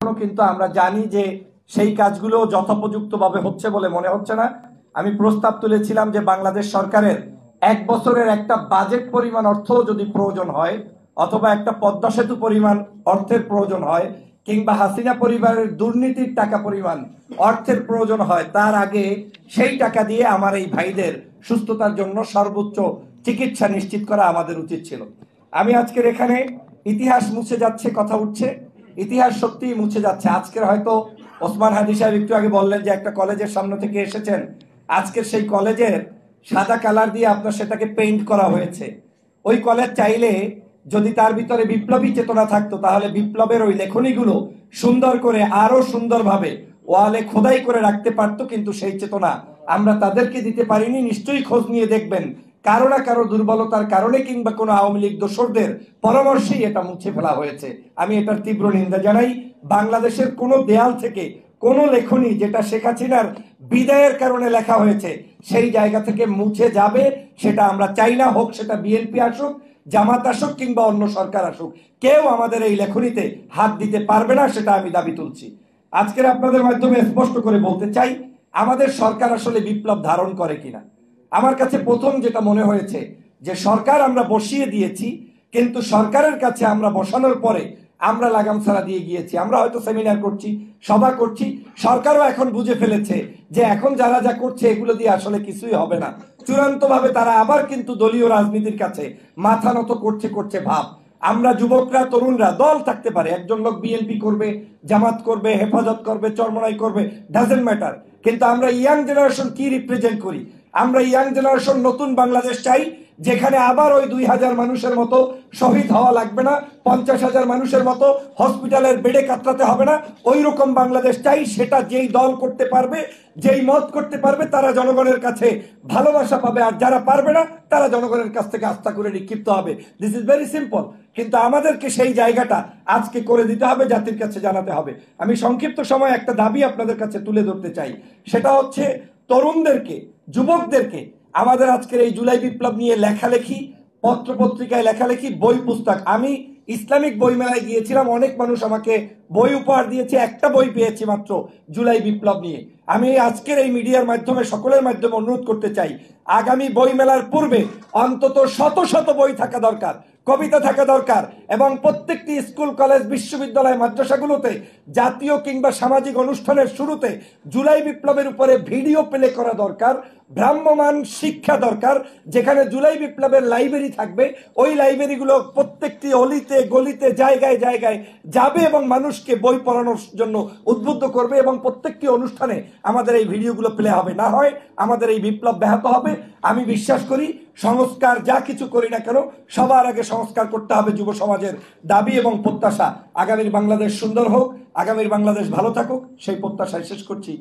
এখনো কিন্তু আমরা জানি যে সেই কাজগুলো যথোপযুক্তভাবে হচ্ছে বলে মনে হচ্ছে না। আমি প্রস্তাব তুলেছিলাম যে বাংলাদেশ সরকারের 1 বছরের একটা বাজেট পরিমাণ অর্থ যদি প্রয়োজন হয়, অথবা একটা পদ্মা সেতু পরিমাণ অর্থের প্রয়োজন হয়, কিংবা হাসিনা পরিবারের দুর্নীতির টাকা পরিমাণ অর্থের প্রয়োজন হয়, তার আগে সেই টাকা দিয়ে আমার এই ভাইদের সুস্থতার জন্য সর্বোচ্চ চিকিৎসা নিশ্চিত করা আমাদের উচিত ছিল। আমি আজকের এখানে ইতিহাস মুছে যাচ্ছে কথা উঠছে, ইতিহাস সত্যিই মুছে যাচ্ছে। আজকের হয়তো ওসমান হাদি সাহেব একটু আগে বললেন যে একটা কলেজের সামনে থেকে এসেছেন, আজকের সেই কলেজের সাদা কালার দিয়ে আপনার সেটাকে পেইন্ট করা হয়েছে। ওই কলেজ চাইলে যদি তার ভিতরে বিপ্লবী চেতনা থাকতো, তাহলে বিপ্লবের ওই লেখনীগুলো সুন্দর করে আরো সুন্দরভাবে ওয়ালে খোদাই করে রাখতে পারতো, কিন্তু সেই চেতনা আমরা তাদেরকে দিতে পারিনি। নিশ্চয়ই খোঁজ নিয়ে দেখবেন কারো না কারো দুর্বলতার কারণে কিংবা কোনো আওয়ামী লীগ দোসরদের পরামর্শেই এটা মুছে ফেলা হয়েছে। আমি এটার তীব্র নিন্দা জানাই। বাংলাদেশের কোনো দেয়াল থেকে কোনো লেখনী যেটা শেখ হাসিনার বিদায়ের কারণে লেখা হয়েছে সেই জায়গা থেকে মুছে যাবে, সেটা আমরা চাই না। হোক সেটা বিএনপি আসুক, জামাত আসুক কিংবা অন্য সরকার আসুক, কেউ আমাদের এই লেখনীতে হাত দিতে পারবে না, সেটা আমি দাবি তুলছি। আজকের আপনাদের মাধ্যমে স্পষ্ট করে বলতে চাই, আমাদের সরকার আসলে বিপ্লব ধারণ করে কিনা। আমার কাছে প্রথম যেটা মনে হয়েছে যে সরকার আমরা বসিয়ে দিয়েছি, কিন্তু সরকারের কাছে আমরা বসানোর পরে আমরা লাগাম ছাড়া দিয়ে গিয়েছি। আমরা হয়তো সেমিনার করছি, সভা করছি, সরকারও এখন বুঝে ফেলেছে যে এখন যারা যা করছে এগুলো দিয়ে আসলে কিছুই হবে না। চূড়ান্তভাবে তারা আবার কিন্তু দলীয় রাজনীতির কাছে মাথা নত করছে ভাব। আমরা যুবকরা, তরুণরা, দল থাকতে পারে, একজন লোক বিএনপি করবে, জামাত করবে, হেফাজত করবে, চরমনাই করবে, ডাজেন্ট ম্যাটার, কিন্তু আমরা ইয়াং জেনারেশন কি রিপ্রেজেন্ট করি? আমরা ইয়াং জেনারেশন নতুন বাংলাদেশ চাই, যেখানে আবার ওই 2000 মানুষের মতো শহীদ হওয়া লাগবে না, 50,000 মানুষের মতো হসপিটালের বেডে কাতরাতে হবে না। ওই রকম বাংলাদেশ চাই। সেটা যেই দল করতে পারবে, যেই মত করতে পারবে, তারা জনগণের কাছে ভালোবাসা পাবে, আর যারা পারবে না তারা জনগণের কাছ থেকে আস্থা করে নিক্ষিপ্ত হবে। This is very simple. কিন্তু আমাদেরকে সেই জায়গাটা আজকে করে দিতে হবে, জাতির কাছে জানাতে হবে। আমি সংক্ষিপ্ত সময় একটা দাবি আপনাদের কাছে তুলে ধরতে চাই, সেটা হচ্ছে তরুণদেরকে, যুবকদেরকে আমাদের আজকের এই জুলাই বিপ্লব নিয়ে লেখালেখি, পত্রপত্রিকায় লেখালেখি, বই পুস্তক। আমি ইসলামিক বই মেলায় গিয়েছিলাম, অনেক মানুষ আমাকে বই উপহার দিয়েছে, একটা বই পেয়েছি মাত্র জুলাই বিপ্লব নিয়ে। আমি আজকের এই মিডিয়ার মাধ্যমে সকলের মাধ্যমে অনুরোধ করতে চাই, আগামী বই মেলার পূর্বে অন্তত শত শত বই থাকা দরকার, কবিতা থাকা দরকার, এবং প্রত্যেকটি স্কুল, কলেজ, বিশ্ববিদ্যালয়, মাদ্রাসাগুলোতে জাতীয় কিংবা সামাজিক অনুষ্ঠানের শুরুতে জুলাই বিপ্লবের উপরে ভিডিও প্লে করা দরকার। ভ্রাম্যমান শিক্ষা দরকার, যেখানে জুলাই বিপ্লবের লাইব্রেরি থাকবে। ওই লাইব্রেরিগুলো প্রত্যেকটি অলিতে গলিতে, জায়গায় জায়গায় যাবে এবং মানুষকে বই পড়ানোর জন্য উদ্বুদ্ধ করবে, এবং প্রত্যেকটি অনুষ্ঠানে আমাদের এই ভিডিওগুলো প্লে হবে। না হয় আমাদের এই বিপ্লব ব্যাহত হবে। আমি বিশ্বাস করি সংস্কার যা কিছু করি না কেন, সবার আগে সংস্কার করতে হবে যুব সমাজের দাবি এবং প্রত্যাশা। আগামীর বাংলাদেশ সুন্দর হোক, আগামীর বাংলাদেশ ভালো থাকুক, সেই প্রত্যাশায় শেষ করছি।